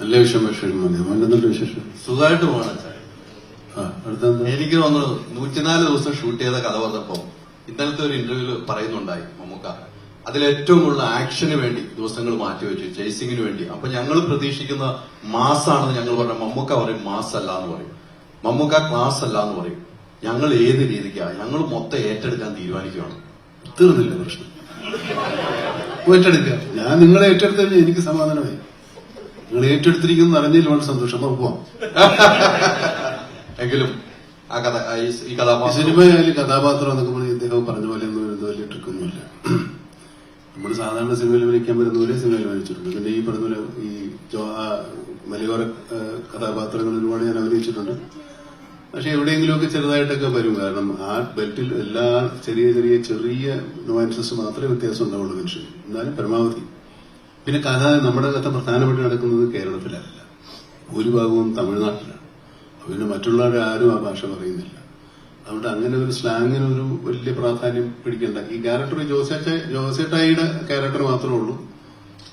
നല്ല വിഷയം മതി. മോനെന്തുണ്ട് വിശേഷം? സുഖമായിട്ട് പോകണം. അടുത്ത എനിക്ക് തോന്നുന്നു 104 ദിവസം ഷൂട്ട് ചെയ്ത കഥ വന്നപ്പോ ഇന്നലത്തെ ഒരു ഇന്റർവ്യൂല് പറയുന്നുണ്ടായി മമ്മൂക്ക അതിലേറ്റവും കൂടുതൽ ആക്ഷന് വേണ്ടി ദിവസങ്ങൾ മാറ്റിവെച്ചു, ചേസിങ്ങിന് വേണ്ടി. അപ്പൊ ഞങ്ങൾ പ്രതീക്ഷിക്കുന്ന മാസാണെന്ന് ഞങ്ങൾ പറഞ്ഞ മമ്മൂക്ക പറയും മാസ് അല്ല എന്ന് പറയും, മമ്മൂക്ക ക്ലാസ് അല്ല എന്ന് പറയും. ഞങ്ങൾ ഏത് രീതിക്കാണ്? ഞങ്ങൾ മൊത്തം ഏറ്റെടുക്കാൻ തീരുമാനിക്കുകയാണ്. തീർന്നില്ല പ്രശ്നം. ഏറ്റെടുക്കുക. ഞാൻ നിങ്ങളെ ഏറ്റെടുത്തു കഴിഞ്ഞാൽ എനിക്ക് സമാധാനമായി. നിങ്ങൾ ഏറ്റെടുത്തിരിക്കുന്ന അറിഞ്ഞതിൽ വളരെ സന്തോഷം. പോവാം. എങ്കിലും ആ കഥ ഈ കഥാപാത്രം സിനിമയായാലും കഥാപാത്രം എന്നൊക്കെ പറഞ്ഞ് ഇദ്ദേഹം പറഞ്ഞ പോലെ ഒന്നും വരുന്ന വലിയ ട്രിക്കൊന്നുമില്ല. നമ്മൾ സാധാരണ സിനിമയിൽ വിളിക്കാൻ വരുന്ന പോലെ സിനിമയിൽ വിളിച്ചിട്ടുണ്ട്. പിന്നെ ഈ പറഞ്ഞ പോലെ ഈ മലയോര കഥാപാത്രങ്ങൾ ഒരുപാട് ഞാൻ അഭിനയിച്ചിട്ടുണ്ട്. പക്ഷെ എവിടെയെങ്കിലുമൊക്കെ ചെറുതായിട്ടൊക്കെ വരും. കാരണം ആ ബെൽറ്റിൽ എല്ലാ ചെറിയ നുവാൻസസ് മാത്രമേ വ്യത്യാസം ഉണ്ടാവുള്ളൂ മനുഷ്യൻ. എന്നാലും പരമാവധി. പിന്നെ കഥ, നമ്മുടെ കഥ പ്രധാനമായിട്ട് നടക്കുന്നത് കേരളത്തിലല്ല, ഭൂരിഭാഗവും തമിഴ്നാട്ടിലാണ്. പിന്നെ മറ്റുള്ളവരെ ആരും ആ ഭാഷ പറയുന്നില്ല. അതുകൊണ്ട് അങ്ങനെ ഒരു സ്ലാങ്ങിനൊരു വലിയ പ്രാധാന്യം പിടിക്കേണ്ട. ഈ ക്യാരക്ടർ ജോസേട്ടായിയുടെ ക്യാരക്ടർ മാത്രമേ ഉള്ളൂ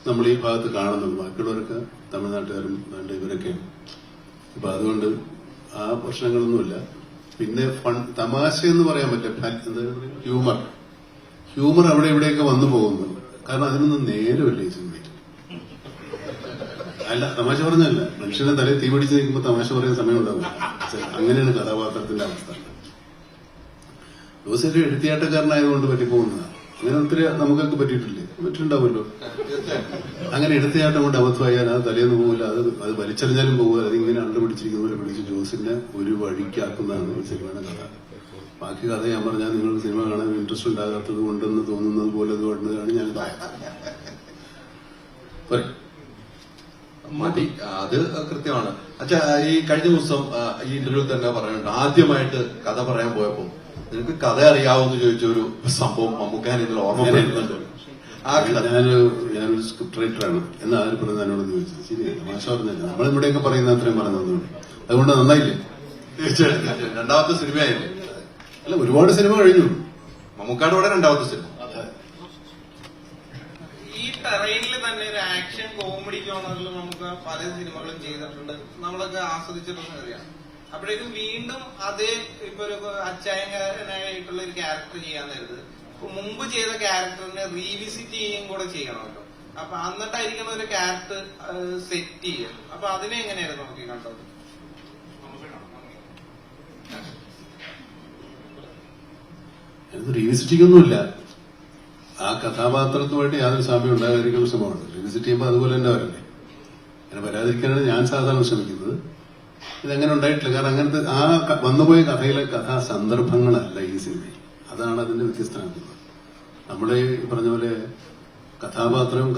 നമ്മൾ ഈ ഭാഗത്ത് കാണുന്നുള്ളൂ. ബാക്കിയുള്ളവരൊക്കെ തമിഴ്നാട്ടുകാരും വേണ്ട ഇവരൊക്കെയാണ്. അപ്പൊ അതുകൊണ്ട് ആ പ്രശ്നങ്ങളൊന്നുമില്ല. പിന്നെ തമാശ എന്ന് പറയാൻ പറ്റില്ല, ഹ്യൂമർ അവിടെ ഇവിടെയൊക്കെ വന്നു പോകുന്നു. കാരണം അതിനൊന്നും നേരമില്ല ഈ സിനിമയിൽ. അല്ല, തമാശ പറഞ്ഞല്ല, മനുഷ്യനെ തലയിൽ തീ പിടിച്ച് നിൽക്കുമ്പോൾ തമാശ പറയുന്ന സമയം ഉണ്ടാവില്ല. അങ്ങനെയാണ് കഥാപാത്രത്തിന്റെ അവസ്ഥ. ജോസഫ് എടുത്തിയാട്ടക്കാരനായതുകൊണ്ട് പറ്റിപ്പോകുന്നതാണ്. അങ്ങനെ ഒത്തിരി നമുക്കൊക്കെ പറ്റിയിട്ടില്ലേ? പറ്റിയിട്ടുണ്ടാവുമല്ലോ. അങ്ങനെ എടുത്തിയാട്ടം കൊണ്ട് അബദ്ധമായാൽ അത് തലേന്ന് പോകില്ല, അത് വലിച്ചെറിഞ്ഞാലും പോകില്ല. അതിങ്ങനെ അണ്ടുപിടിച്ചിരിക്കുന്ന പോലെ പിടിച്ച് ജോസിനെ ഒരു വഴിക്കാക്കുന്നതാണ് സിനിമയുടെ കഥ. ബാക്കി കഥ ഞാൻ പറഞ്ഞാൽ നിങ്ങൾക്ക് സിനിമ കാണാൻ ഇൻട്രസ്റ്റ് ഉണ്ടാകാത്തത് കൊണ്ടെന്ന് തോന്നുന്നത് പോലെ അതുകൊണ്ടാണ് ഞാൻ മതി. അത് കൃത്യമാണ്. അച്ഛാ, ഈ കഴിഞ്ഞ ദിവസം ഈ ഇന്റർവ്യൂ തന്നെ പറയുന്നുണ്ട്, ആദ്യമായിട്ട് കഥ പറയാൻ പോയപ്പോ നിനക്ക് കഥ അറിയാവെന്ന് ചോദിച്ച ഒരു സംഭവം മമ്മൂക്കാൻ ഇതിൽ ഓർമ്മ വരുന്നുണ്ട്. ഞാനൊരു സ്ക്രിപ്റ്റ് റൈറ്ററാണ് എന്ന് ആര് പറഞ്ഞത് എന്നോട് ചോദിച്ചത്. ശരിയല്ല, തമാശ പറഞ്ഞല്ല. നമ്മളിവിടെയൊക്കെ പറയുന്ന അത്രയും പറയുന്നത്. അതുകൊണ്ട് നന്നായില്ലേ? തീർച്ചയായിട്ടും രണ്ടാമത്തെ സിനിമയായില്ലേ? അല്ല, ഒരുപാട് സിനിമ കഴിഞ്ഞു. മമ്മൂക്കാട് കൂടെ രണ്ടാമത്തെ സിനിമ. ഈ ടെറൈനിൽ തന്നെ ഒരു ആക്ഷൻ കോമഡി ജോണറിൽ നമുക്ക് പല സിനിമകളും ചെയ്തിട്ടുണ്ട്, നമ്മളൊക്കെ ആസ്വദിച്ചിട്ടുള്ള അറിയാം. അപ്പോഴേക്കും വീണ്ടും അതേ ഇപ്പൊ ഒരു അച്ചായനായിട്ടുള്ള ഒരു ക്യാരക്ടർ ചെയ്യാൻ നേരത്ത് മുമ്പ് ചെയ്ത ക്യാരക്ടറിനെ റീവിസിറ്റ് ചെയ്യുകയും കൂടെ ചെയ്യണമല്ലോ. അപ്പൊ എന്നിട്ടായിരിക്കണം ഒരു ക്യാരക്ടർ സെറ്റ് ചെയ്യുക. അപ്പൊ അതിനെ എങ്ങനെയായിരുന്നു നമുക്ക് കണ്ടത്? റീവിസിറ്റിങ്ങൊന്നുമില്ല. ആ കഥാപാത്രത്തുമായിട്ട് യാതൊരു സാമ്യം ഉണ്ടാകാതിരിക്കുന്ന ശ്രമമാണ്. റീവിസിറ്റ് ചെയ്യുമ്പോൾ അതുപോലെ തന്നെ വരണ്ടേ? അങ്ങനെ വരാതിരിക്കാനാണ് ഞാൻ സാധാരണ ശ്രമിക്കുന്നത്. ഇതങ്ങനെ ഉണ്ടായിട്ടില്ല. കാരണം അങ്ങനത്തെ ആ വന്നുപോയ കഥയിലെ കഥാ സന്ദർഭങ്ങളല്ല ഈ സിനിമയിൽ. അതാണ് അതിന്റെ വ്യത്യസ്തമാക്കുന്നത്. നമ്മുടെ ഈ പറഞ്ഞ പോലെ കഥാപാത്രവും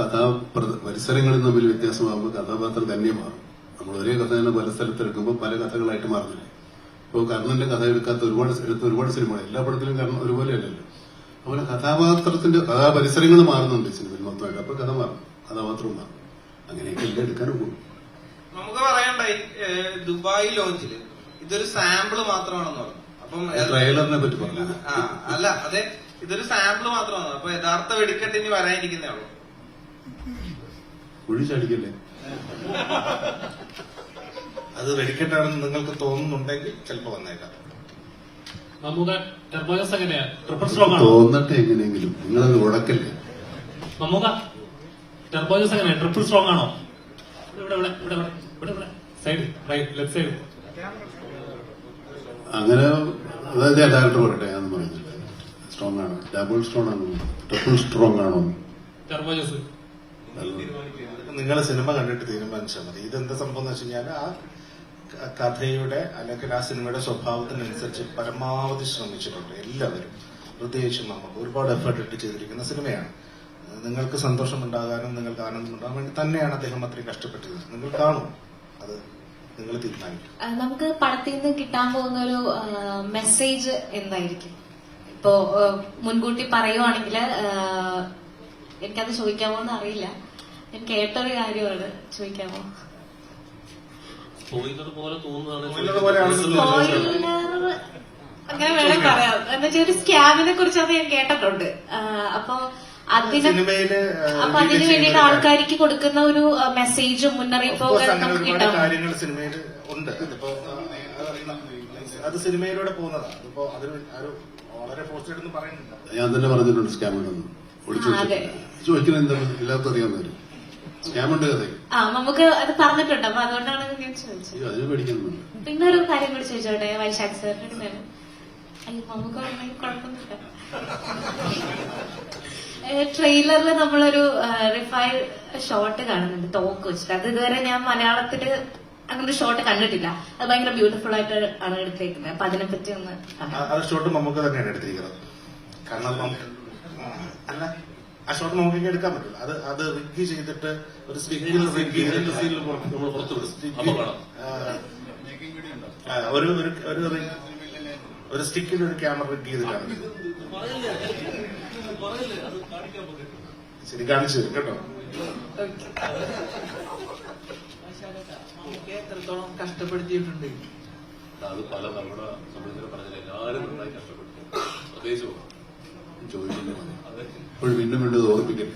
പരിസരങ്ങളും തമ്മിൽ വ്യത്യാസമാകുമ്പോൾ കഥാപാത്രം തന്നെ മാറും. നമ്മൾ ഒരേ കഥ തന്നെ പല സ്ഥലത്തെടുക്കുമ്പോൾ പല കഥകളായിട്ട് മാറുന്നില്ല. ഇപ്പോൾ കർണന്റെ കഥ എടുത്ത ഒരുപാട് സിനിമകൾ എല്ലാ പടത്തിലും കർണൻ ഒരുപോലെ അല്ലല്ലോ. അതുപോലെ കഥാപാത്രത്തിന്റെ കഥാപരിസരങ്ങൾ മാറുന്നുണ്ട് സിനിമയിൽ മൊത്തമായിട്ട്. അപ്പൊ കഥ മാറും, കഥാപാത്രവും മാറും. അങ്ങനെയൊക്കെ എല്ലാം എടുക്കാനും പോകും. നമുക്ക് പറയണ്ടായി ദുബായ് ലോഞ്ചില് ഇതൊരു സാമ്പിള് മാത്രമാണെന്ന് പറഞ്ഞു. അപ്പം ട്രെയിലറിനെ പറ്റി പറഞ്ഞു. അല്ല, അതെ, ഇതൊരു സാമ്പിള് മാത്രമാണ്. അപ്പൊ യഥാർത്ഥ വെടിക്കെട്ട് ഇനി വരാനിരിക്കുന്നേ ഉള്ളൂ. കുഴിച്ചടിക്കല്ലേ? അത് വെടിക്കെട്ടാണെന്ന് നിങ്ങൾക്ക് തോന്നുന്നുണ്ടെങ്കിൽ ചിലപ്പോ വന്നേക്കാം. തോന്നട്ടെ എങ്ങനെയെങ്കിലും. നിങ്ങളത് ഉടക്കല്ലേ? മമ്മൂക്ക ടെർബോജസ് എങ്ങനെയാ? ട്രിപ്പിൾ സ്ട്രോങ് ആണോ? സൈഡ് അങ്ങനെ അതായത് ഡയറക്ടർ പറയട്ടെ. ഞാൻ പറയുന്നില്ല സ്ട്രോങ് ആണ്, ഡബിൾ സ്ട്രോങ് ആണ്, ട്രിപ്പിൾ സ്ട്രോങ് ആണോ? ടെർബോജസ് നിങ്ങൾ സിനിമ കണ്ടിട്ട് തീരുമാനിച്ചാൽ മതി. ഇതെന്താ സംഭവം എന്ന് വെച്ച് കഴിഞ്ഞാൽ ആ കഥയുടെ അല്ലെങ്കിൽ ആ സിനിമയുടെ സ്വഭാവത്തിനനുസരിച്ച് പരമാവധി ശ്രമിച്ചിട്ടുണ്ട് എല്ലാവരും. പ്രത്യേകിച്ചും നമുക്ക് ഒരുപാട് എഫേർട്ട് ഇട്ട് ചെയ്തിരിക്കുന്ന സിനിമയാണ്. നിങ്ങൾക്ക് സന്തോഷമുണ്ടാകാനും നിങ്ങൾക്ക് ആനന്ദമുണ്ടാകാൻ വേണ്ടി തന്നെയാണ് അദ്ദേഹം അത്രയും കഷ്ടപ്പെട്ടത്. നിങ്ങൾ കാണും, അത് നിങ്ങൾ തീരുമാനിക്കും. നമുക്ക് പടത്തിൽ നിന്ന് കിട്ടാൻ പോകുന്ന ഒരു മെസ്സേജ് എന്തായിരിക്കും? ഇപ്പോ മുൻകൂട്ടി പറയുവാണെങ്കിൽ എനിക്കത് ചോദിക്കാമോ എന്ന് അറിയില്ല. ഞാൻ കേട്ടൊരു കാര്യമാണ്, ചോദിക്കാമോ? അങ്ങനെ വേണേ പറയാം. എന്നുവെച്ചാൽ ഒരു സ്കാമിനെ കുറിച്ച് അത് ഞാൻ കേട്ടിട്ടുണ്ട്. അപ്പൊ സിനിമയില് അപ്പൊ അതിന് വേണ്ടിയിട്ട് ആൾക്കാർക്ക് കൊടുക്കുന്ന ഒരു മെസ്സേജും മുന്നറിയിപ്പോ അങ്ങനെ നമുക്ക് ഒരുപാട് കിട്ടാം. കാര്യങ്ങൾ സിനിമയിൽ ഉണ്ട്. അതിപ്പോ അത് സിനിമയിലൂടെ പോകുന്നതാണ്. അതിപ്പോ അതിന് ഒരു വളരെ പോസിറ്റീവ് പറയുന്നില്ല. ഞാൻ തന്നെ പറഞ്ഞിട്ടുണ്ട് സ്കാം ഉണ്ടെന്ന്. ഒളിച്ചു ചോദിക്കുന്നത് എന്താ എല്ലാവർക്കും അറിയാവുന്നവര് സ്കാം ഉണ്ട് കഥ. നമുക്ക് അത് പറഞ്ഞിട്ടുണ്ട്. അപ്പൊ അതുകൊണ്ടാണ് ഞാൻ ചോദിച്ചത്. അതിന് പേടിക്കുന്നില്ല. പിന്നെ ഒരു കാര്യം കൂടി ചോദിച്ചോട്ടെ വൈശാഖ് സാറിന്റെ മേലെ. അയ്യോ നമുക്ക് കുഴപ്പമൊന്നുമില്ല. ട്രെയിലറിൽ നമ്മളൊരു റിഫൈൽ ഷോട്ട് കാണുന്നുണ്ട് തോക്ക് വെച്ചിട്ട്. അത് ഇതുവരെ ഞാൻ മലയാളത്തില് അങ്ങനെ ഷോട്ട് കണ്ടിട്ടില്ല. അത് ഭയങ്കര ബ്യൂട്ടിഫുൾ ആയിട്ട് ആണ് എടുത്തേക്കുന്നത്. അപ്പൊ അതിനെപ്പറ്റി ഒന്ന് അത് ഷോട്ട് നമുക്ക് തന്നെയാണ് എടുത്തിരിക്കുന്നത്. കാരണം അല്ല ആ ഷോട്ട് നമുക്ക് എടുക്കാൻ പറ്റില്ല. അത് റിഗ് ചെയ്തിട്ട് ഒരു സ്റ്റിക്കിൽ റിഗ് ചെയ്തിട്ട് ഒരു സ്റ്റിക്കിൽ ഒരു ക്യാമറ റിഗ് ചെയ്തിട്ടാണ്. ശരി കാണിച്ചു തരും കേട്ടോ. എത്രത്തോളം കഷ്ടപ്പെടുത്തിയിട്ടുണ്ട്. അത് പല നമ്മുടെ സംബന്ധിച്ച് പറഞ്ഞാൽ എല്ലാവരും നന്നായി കഷ്ടപ്പെട്ടു. പ്രത്യേകിച്ച് ചോദിച്ചില്ല. അപ്പോൾ വീണ്ടും വീണ്ടും ഓർപ്പിക്കും.